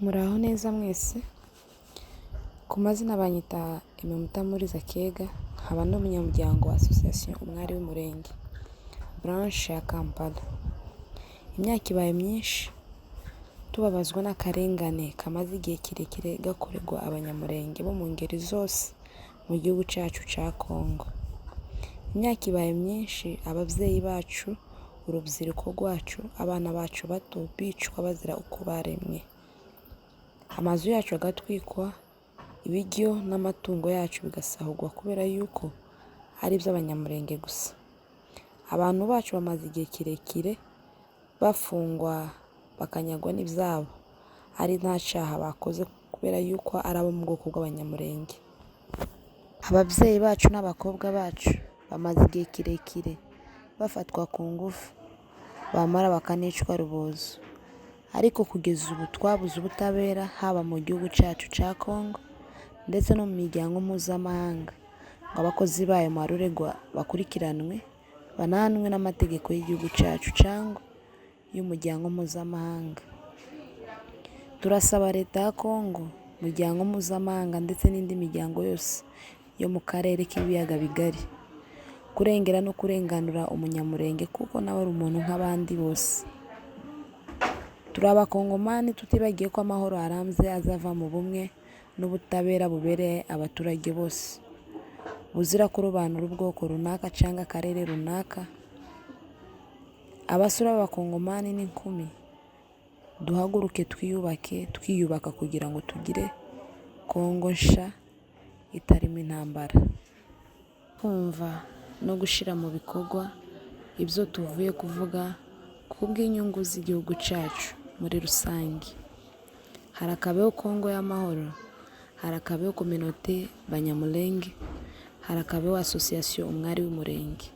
Muraho neza mwese, ku mazina banyita Aime Mutamuriza Kega, nkaba ndi umunyamuryango wa Association Umwari w'Umurenge, branche ya Kampala. Imyaka ibaye myinshi tubabazwa n'akarengane kamaze igihe kirekire gakorerwa abanyamurenge bo mu ngeri zose mu gihugu cyacu cya Congo. Imyaka ibaye myinshi ababyeyi bacu, urubyiruko rwacu, abana bacu bato bicwa bazira uko baremwe. Amazu yacu agatwikwa, ibiryo n'amatungo yacu bigasahurwa kubera yuko ari iby'abanyamurenge gusa. Abantu bacu bamaze igihe kirekire bafungwa bakanyagwa n'ibyabo ari nta cyaha bakoze kubera yuko ari abo mu bwoko bw'abanyamurenge. Ababyeyi bacu n'abakobwa bacu bamaze igihe kirekire bafatwa ku ngufu, bamara bakanicwa rubozo. Ariko kugeza ubu twabuze ubutabera haba mu gihugu cyacu cya Congo ndetse no mu miryango mpuzamahanga ngo abakozi bayo maruregwa bakurikiranwe banahanwe n'amategeko y'igihugu cyacu cyangwa y'umuryango mpuzamahanga. Turasaba leta ya Congo, umuryango mpuzamahanga ndetse n'indi miryango yose yo mu karere k'ibiyaga bigari kurengera no kurenganura umunyamurenge kuko nawe ari umuntu nk'abandi bose. Turi abakongomani tutibagiye ko amahoro arambye azava mu bumwe n'ubutabera bubereye abaturage bose, buzira kurobanura ubwoko runaka cyangwa akarere runaka. Abasore b'abakongomani n'inkumi duhaguruke twiyubaka kugira ngo tugire Congo nsha itarimo intambara. Kumva no gushyira mu bikorwa ibyo tuvuye kuvuga kubw'inyungu z'igihugu cyacu muri rusange. Harakabeho Congo y'amahoro, harakabeho communauté banyamulenge, harakabeho Association Umwari w'Umurenge.